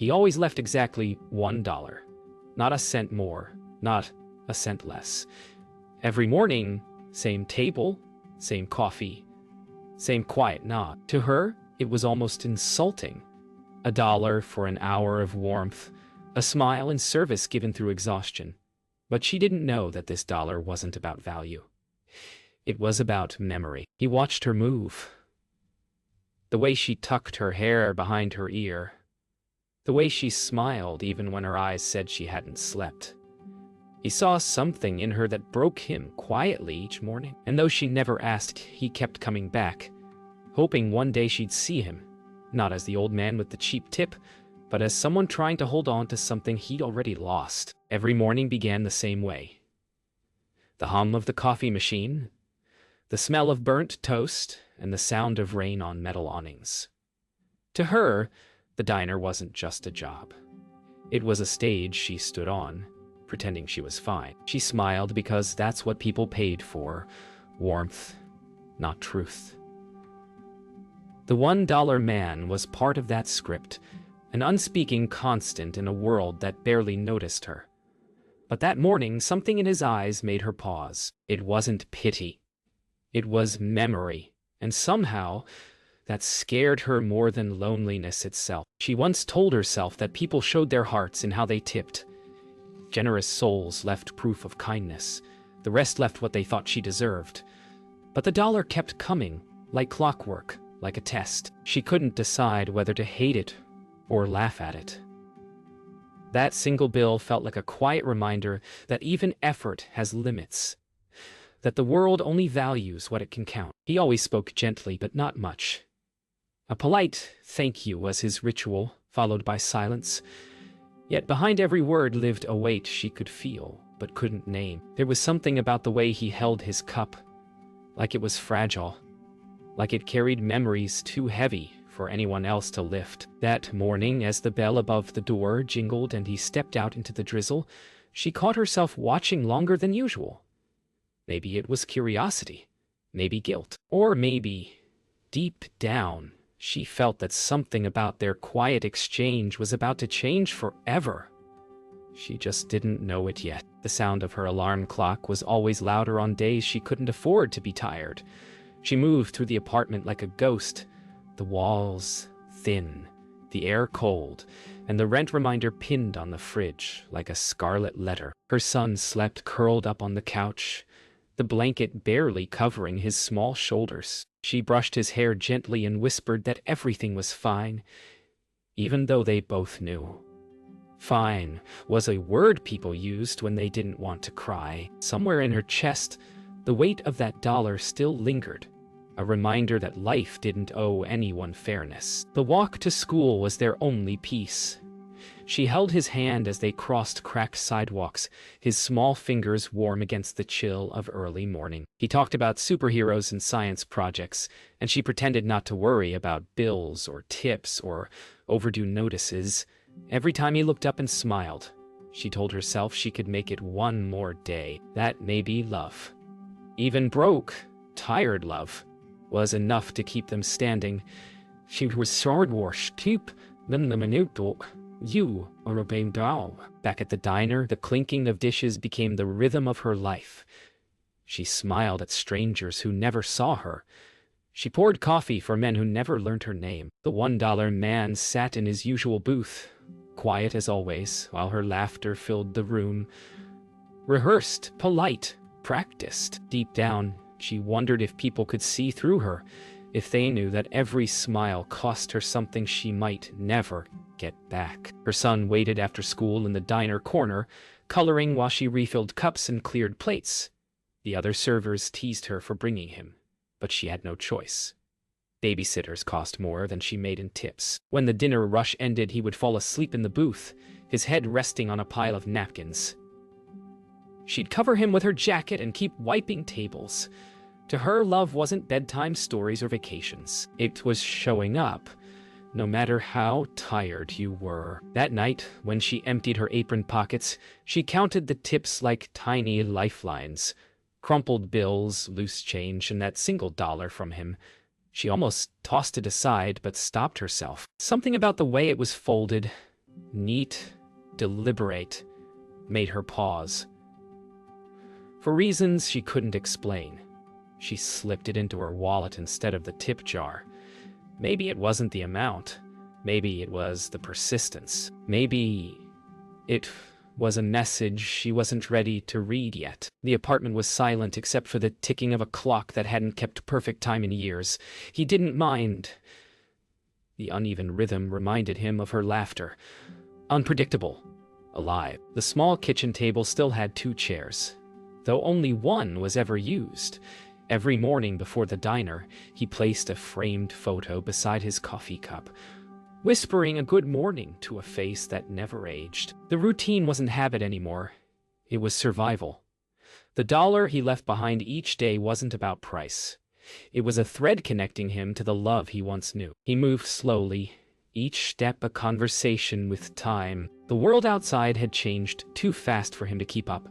He always left exactly $1. Not a cent more, not a cent less. Every morning, same table, same coffee, same quiet nod. To her, it was almost insulting. $1 for an hour of warmth, a smile and service given through exhaustion. But she didn't know that this dollar wasn't about value. It was about memory. He watched her move. The way she tucked her hair behind her ear. The way she smiled even when her eyes said she hadn't slept. He saw something in her that broke him quietly each morning. And though she never asked, he kept coming back, hoping one day she'd see him, not as the old man with the cheap tip, but as someone trying to hold on to something he'd already lost. Every morning began the same way. The hum of the coffee machine, the smell of burnt toast, and the sound of rain on metal awnings. To her, the diner wasn't just a job. It was a stage she stood on, pretending she was fine. She smiled because that's what people paid for, warmth, not truth. The $1 man was part of that script, an unspeaking constant in a world that barely noticed her. But that morning, something in his eyes made her pause. It wasn't pity. It was memory, and somehow, that scared her more than loneliness itself. She once told herself that people showed their hearts in how they tipped. Generous souls left proof of kindness. The rest left what they thought she deserved. But the dollar kept coming, like clockwork, like a test. She couldn't decide whether to hate it or laugh at it. That single bill felt like a quiet reminder that even effort has limits, that the world only values what it can count. He always spoke gently, but not much. A polite thank you was his ritual, followed by silence. Yet behind every word lived a weight she could feel, but couldn't name. There was something about the way he held his cup, like it was fragile, like it carried memories too heavy for anyone else to lift. That morning, as the bell above the door jingled and he stepped out into the drizzle, she caught herself watching longer than usual. Maybe it was curiosity, maybe guilt, or maybe, deep down, she felt that something about their quiet exchange was about to change forever. She just didn't know it yet. The sound of her alarm clock was always louder on days she couldn't afford to be tired. She moved through the apartment like a ghost, the walls thin, the air cold, and the rent reminder pinned on the fridge like a scarlet letter. Her son slept curled up on the couch, the blanket barely covering his small shoulders. She brushed his hair gently and whispered that everything was fine, even though they both knew. Fine was a word people used when they didn't want to cry. Somewhere in her chest, the weight of that dollar still lingered, a reminder that life didn't owe anyone fairness. The walk to school was their only peace. She held his hand as they crossed cracked sidewalks, his small fingers warm against the chill of early morning. He talked about superheroes and science projects, and she pretended not to worry about bills or tips or overdue notices. Every time he looked up and smiled, she told herself she could make it one more day. That may be love. Even broke, tired love was enough to keep them standing. She was sword-washed, keep them the minute talk. You are a babe doll. Back at the diner, the clinking of dishes became the rhythm of her life. She smiled at strangers who never saw her. She poured coffee for men who never learned her name. The $1 man sat in his usual booth, quiet as always, while her laughter filled the room. Rehearsed, polite, practiced. Deep down, she wondered if people could see through her, if they knew that every smile cost her something she might never get back. Her son waited after school in the diner corner, coloring while she refilled cups and cleared plates. The other servers teased her for bringing him, but she had no choice. Babysitters cost more than she made in tips. When the dinner rush ended, he would fall asleep in the booth, his head resting on a pile of napkins. She'd cover him with her jacket and keep wiping tables. To her, love wasn't bedtime stories or vacations. It was showing up, no matter how tired you were. That night, when she emptied her apron pockets, she counted the tips like tiny lifelines. Crumpled bills, loose change, and that single dollar from him. She almost tossed it aside, but stopped herself. Something about the way it was folded, neat, deliberate, made her pause. For reasons she couldn't explain, she slipped it into her wallet instead of the tip jar. Maybe it wasn't the amount. Maybe it was the persistence. Maybe it was a message she wasn't ready to read yet. The apartment was silent except for the ticking of a clock that hadn't kept perfect time in years. He didn't mind. The uneven rhythm reminded him of her laughter. Unpredictable. Alive. The small kitchen table still had 2 chairs, though only one was ever used. Every morning before the diner, he placed a framed photo beside his coffee cup, whispering a good morning to a face that never aged. The routine wasn't habit anymore. It was survival. The dollar he left behind each day wasn't about price. It was a thread connecting him to the love he once knew. He moved slowly, each step a conversation with time. The world outside had changed too fast for him to keep up,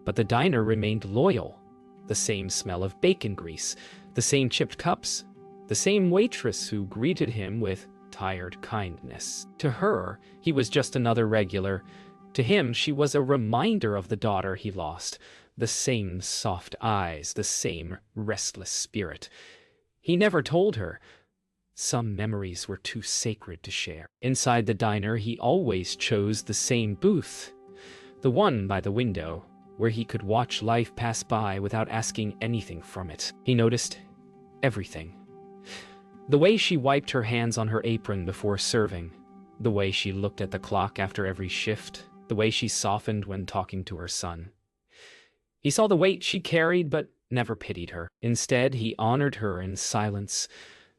but the diner remained loyal. The same smell of bacon grease, the same chipped cups, the same waitress who greeted him with tired kindness. To her, he was just another regular. To him, she was a reminder of the daughter he lost. The same soft eyes, the same restless spirit. He never told her. Some memories were too sacred to share. Inside the diner, he always chose the same booth, the one by the window, where he could watch life pass by without asking anything from it. He noticed everything. The way she wiped her hands on her apron before serving, the way she looked at the clock after every shift, the way she softened when talking to her son. He saw the weight she carried but never pitied her. Instead, he honored her in silence,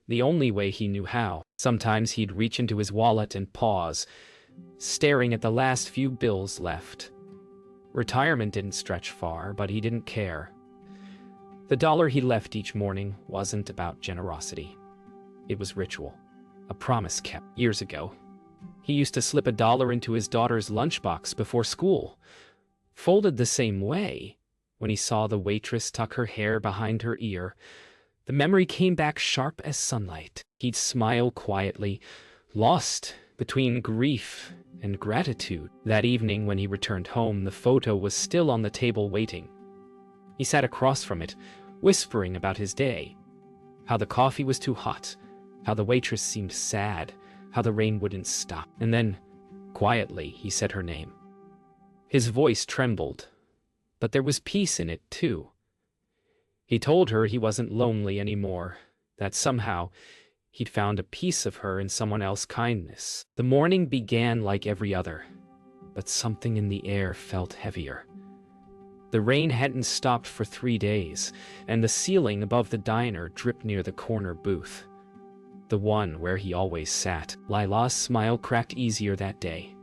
the only way he knew how. Sometimes he'd reach into his wallet and pause, staring at the last few bills left. Retirement didn't stretch far, but he didn't care. The dollar he left each morning wasn't about generosity. It was ritual, a promise kept years ago. He used to slip $1 into his daughter's lunchbox before school, folded the same way. When he saw the waitress tuck her hair behind her ear, the memory came back sharp as sunlight. He'd smile quietly, lost between grief and gratitude. That evening when he returned home, the photo was still on the table waiting. He sat across from it, whispering about his day, how the coffee was too hot, how the waitress seemed sad, how the rain wouldn't stop. And then, quietly, he said her name. His voice trembled, but there was peace in it, too. He told her he wasn't lonely anymore, that somehow he'd found a piece of her in someone else's kindness. The morning began like every other, but something in the air felt heavier. The rain hadn't stopped for 3 days, and the ceiling above the diner dripped near the corner booth, the one where he always sat. Lila's smile cracked easier that day.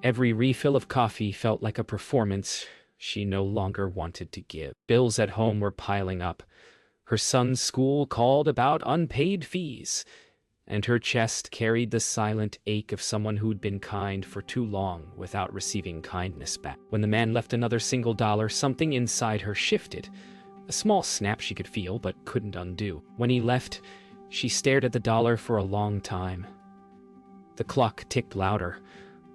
Every refill of coffee felt like a performance she no longer wanted to give. Bills at home were piling up. Her son's school called about unpaid fees, and her chest carried the silent ache of someone who'd been kind for too long without receiving kindness back. When the man left another single dollar, something inside her shifted. A small snap she could feel but couldn't undo. When he left, she stared at the dollar for a long time. The clock ticked louder.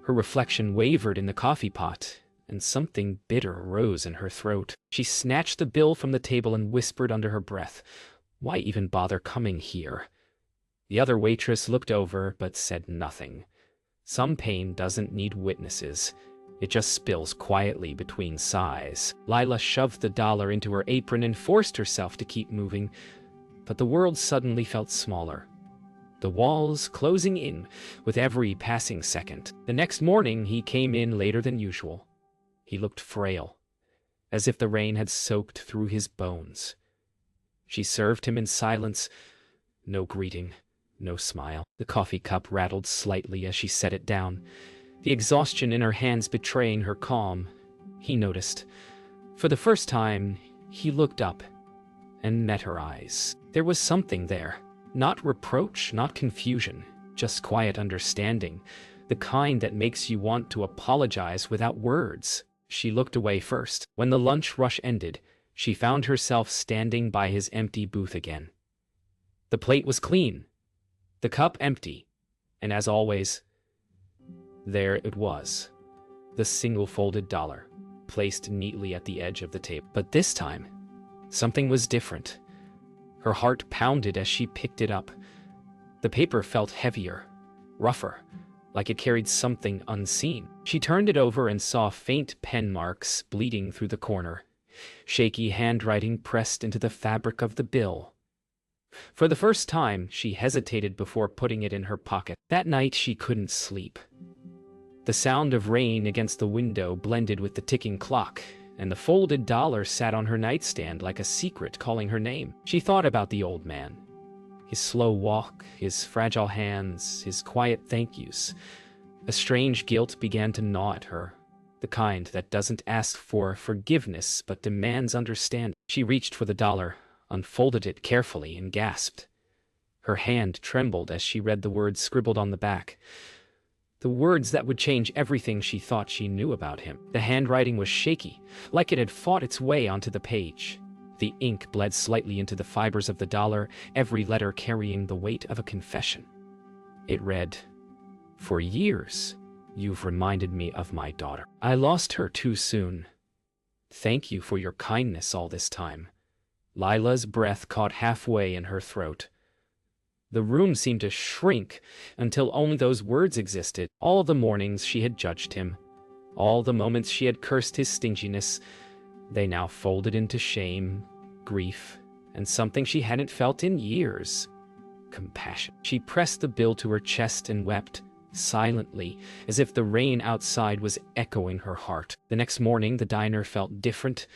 Her reflection wavered in the coffee pot, and something bitter rose in her throat. She snatched the bill from the table and whispered under her breath, "Why even bother coming here?" The other waitress looked over but said nothing. Some pain doesn't need witnesses. It just spills quietly between sighs. Lila shoved the dollar into her apron and forced herself to keep moving, but the world suddenly felt smaller, the walls closing in with every passing second. The next morning, he came in later than usual. He looked frail, as if the rain had soaked through his bones. She served him in silence, no greeting, no smile. The coffee cup rattled slightly as she set it down, the exhaustion in her hands betraying her calm. He noticed. For the first time, he looked up and met her eyes. There was something there. Not reproach, not confusion, just quiet understanding, the kind that makes you want to apologize without words. She looked away first. When the lunch rush ended, she found herself standing by his empty booth again. The plate was clean, the cup empty, and as always, There it was, the single folded dollar, placed neatly at the edge of the table. But this time, something was different. Her heart pounded as she picked it up. The paper felt heavier, rougher, like it carried something unseen. She turned it over and saw faint pen marks bleeding through the corner, shaky handwriting pressed into the fabric of the bill. For the first time, she hesitated before putting it in her pocket. That night, she couldn't sleep. The sound of rain against the window blended with the ticking clock, and the folded dollar sat on her nightstand like a secret calling her name. She thought about the old man. His slow walk, his fragile hands, his quiet thank yous. A strange guilt began to gnaw at her, the kind that doesn't ask for forgiveness but demands understanding. She reached for the dollar, unfolded it carefully, and gasped. Her hand trembled as she read the words scribbled on the back. The words that would change everything she thought she knew about him. The handwriting was shaky, like it had fought its way onto the page. The ink bled slightly into the fibers of the dollar, every letter carrying the weight of a confession. It read, "For years, you've reminded me of my daughter. I lost her too soon. Thank you for your kindness all this time." Lila's breath caught halfway in her throat. The room seemed to shrink until only those words existed. All the mornings she had judged him, all the moments she had cursed his stinginess, they now folded into shame, grief, and something she hadn't felt in years: compassion. She pressed the bill to her chest and wept, silently, as if the rain outside was echoing her heart. The next morning, the diner felt different,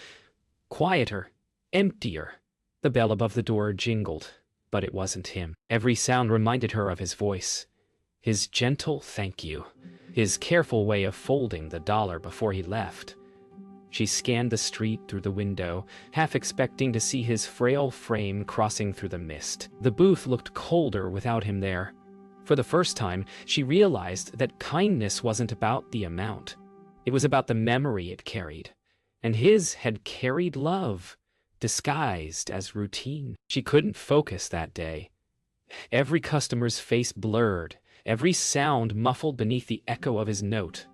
quieter, emptier. The bell above the door jingled, but it wasn't him. Every sound reminded her of his voice, his gentle thank you, his careful way of folding the dollar before he left. She scanned the street through the window, half expecting to see his frail frame crossing through the mist. The booth looked colder without him there. For the first time, she realized that kindness wasn't about the amount. It was about the memory it carried. And his had carried love, disguised as routine. She couldn't focus that day. Every customer's face blurred, every sound muffled beneath the echo of his note.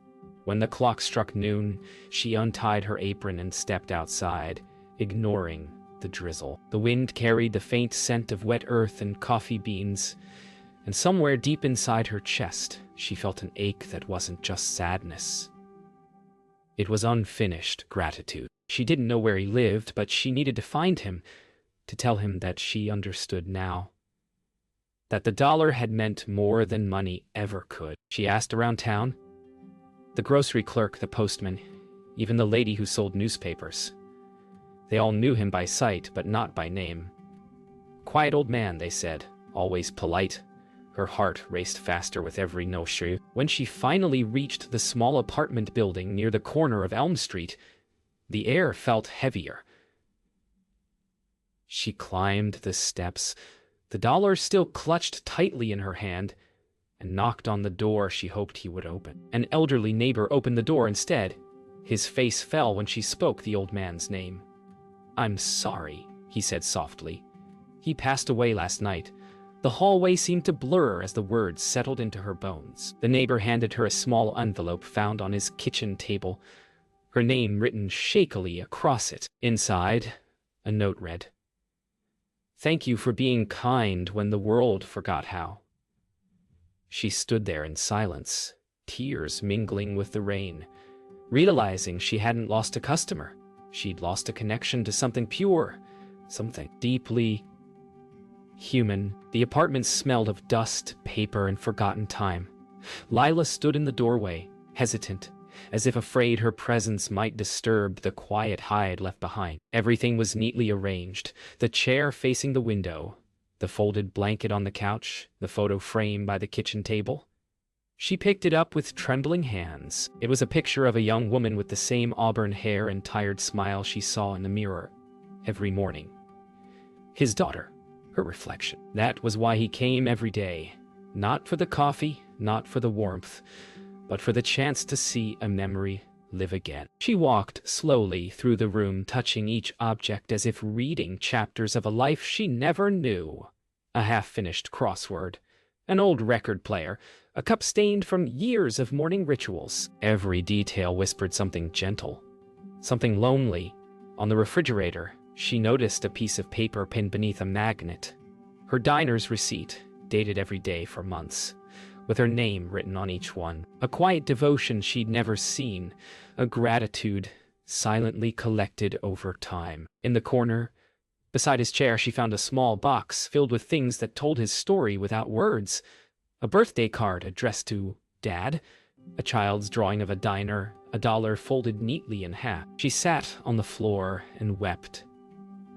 When the clock struck noon, she untied her apron and stepped outside, ignoring the drizzle. The wind carried the faint scent of wet earth and coffee beans, and somewhere deep inside her chest, she felt an ache that wasn't just sadness. It was unfinished gratitude. She didn't know where he lived, but she needed to find him, to tell him that she understood now. That the dollar had meant more than money ever could. She asked around town. The grocery clerk, the postman, even the lady who sold newspapers. They all knew him by sight, but not by name. Quiet old man, they said, always polite. Her heart raced faster with every no-shoe. When she finally reached the small apartment building near the corner of Elm Street, the air felt heavier. She climbed the steps, the dollar still clutched tightly in her hand, and knocked on the door she hoped he would open. An elderly neighbor opened the door instead. His face fell when she spoke the old man's name. "I'm sorry," he said softly. "He passed away last night." The hallway seemed to blur as the words settled into her bones. The neighbor handed her a small envelope found on his kitchen table, her name written shakily across it. Inside, a note read, "Thank you for being kind when the world forgot how." She stood there in silence, tears mingling with the rain, realizing she hadn't lost a customer. She'd lost a connection to something pure, something deeply human. The apartment smelled of dust, paper, and forgotten time. Lila stood in the doorway, hesitant, as if afraid her presence might disturb the quiet hide left behind. Everything was neatly arranged, the chair facing the window, the folded blanket on the couch, the photo frame by the kitchen table. She picked it up with trembling hands. It was a picture of a young woman with the same auburn hair and tired smile she saw in the mirror every morning. His daughter, her reflection. That was why he came every day. Not for the coffee, not for the warmth, but for the chance to see a memory live again. She walked slowly through the room, touching each object as if reading chapters of a life she never knew. A half-finished crossword, An old record player, a cup stained from years of morning rituals. Every detail whispered something gentle, something lonely. On the refrigerator, she noticed a piece of paper pinned beneath a magnet. Her diner's receipt, dated every day for months, with her name written on each one. A quiet devotion she'd never seen, a gratitude silently collected over time. In the corner, beside his chair, she found a small box filled with things that told his story without words. A birthday card addressed to Dad, a child's drawing of a diner, a dollar folded neatly in half. She sat on the floor and wept,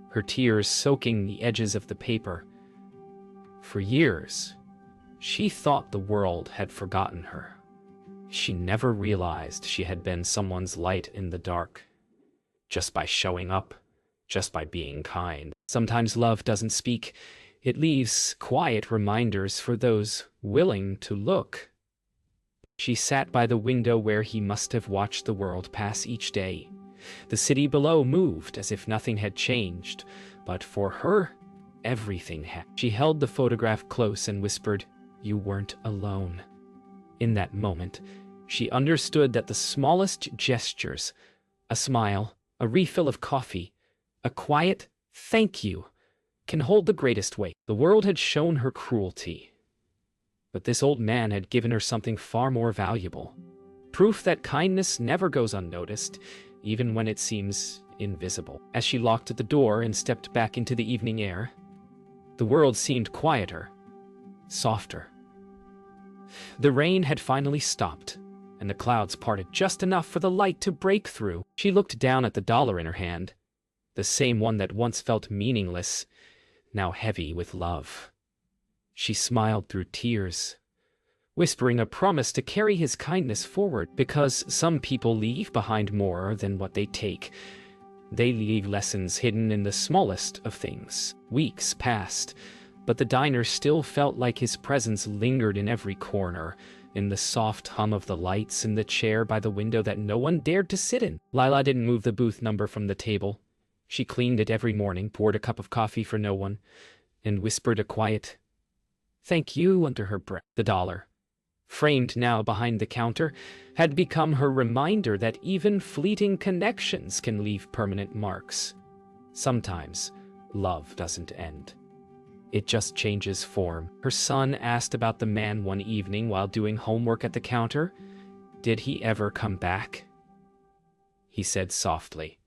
her tears soaking the edges of the paper. For years, she thought the world had forgotten her. She never realized she had been someone's light in the dark, just by showing up, just by being kind. Sometimes love doesn't speak. It leaves quiet reminders for those willing to look. She sat by the window where he must have watched the world pass each day. The city below moved as if nothing had changed, but for her, everything had. She held the photograph close and whispered, "You weren't alone." In that moment, she understood that the smallest gestures, a smile, a refill of coffee, a quiet "thank you," can hold the greatest weight. The world had shown her cruelty, but this old man had given her something far more valuable. Proof that kindness never goes unnoticed, even when it seems invisible. As she locked the door and stepped back into the evening air, the world seemed quieter, softer. The rain had finally stopped, and the clouds parted just enough for the light to break through. She looked down at the dollar in her hand, the same one that once felt meaningless, now heavy with love. She smiled through tears, whispering a promise to carry his kindness forward, because some people leave behind more than what they take. They leave lessons hidden in the smallest of things. Weeks passed, but the diner still felt like his presence lingered in every corner, in the soft hum of the lights, in the chair by the window that no one dared to sit in. Lila didn't move the booth number from the table. She cleaned it every morning, poured a cup of coffee for no one, and whispered a quiet "thank you" under her breath. The dollar, framed now behind the counter, had become her reminder that even fleeting connections can leave permanent marks. Sometimes, love doesn't end. It just changes form. Her son asked about the man one evening while doing homework at the counter. Did he ever come back? He said softly.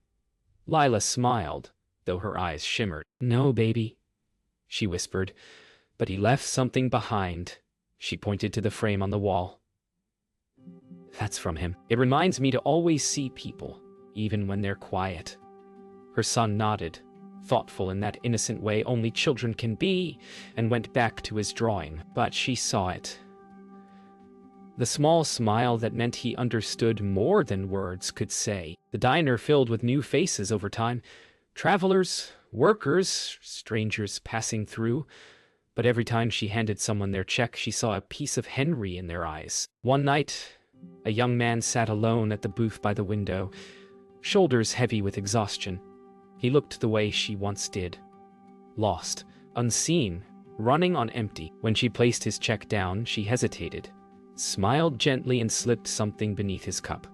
Lila smiled, though her eyes shimmered. "No, baby," she whispered, "but he left something behind." She pointed to the frame on the wall. "That's from him. It reminds me to always see people, even when they're quiet." Her son nodded, thoughtful in that innocent way only children can be, and went back to his drawing. But she saw it. The small smile that meant he understood more than words could say. The diner filled with new faces over time. Travelers, workers, strangers passing through. But every time she handed someone their check, she saw a piece of Henry in their eyes. One night, a young man sat alone at the booth by the window, shoulders heavy with exhaustion. He looked the way she once did. Lost, unseen, running on empty. When she placed his check down, she hesitated, smiled gently, and slipped something beneath his cup.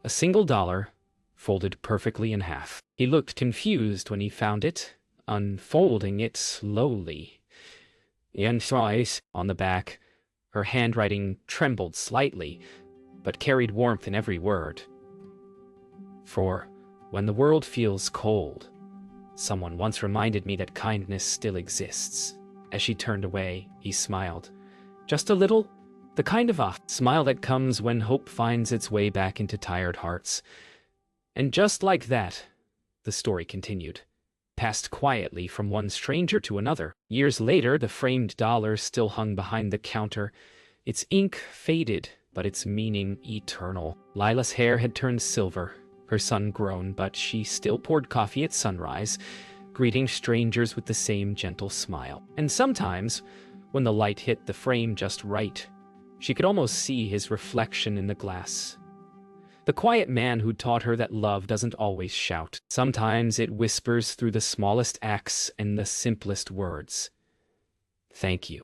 A single dollar, folded perfectly in half. He looked confused when he found it, unfolding it slowly. "Inside," on the back. Her handwriting trembled slightly, but carried warmth in every word. "For when the world feels cold, someone once reminded me that kindness still exists." As she turned away, he smiled. Just a little, the kind of a smile that comes when hope finds its way back into tired hearts. And just like that, the story continued, passed quietly from one stranger to another. Years later, the framed dollar still hung behind the counter, its ink faded, but its meaning eternal. Lila's hair had turned silver, her son grown, but she still poured coffee at sunrise, greeting strangers with the same gentle smile. And sometimes, when the light hit the frame just right, she could almost see his reflection in the glass. The quiet man who taught her that love doesn't always shout. Sometimes it whispers through the smallest acts and the simplest words. Thank you.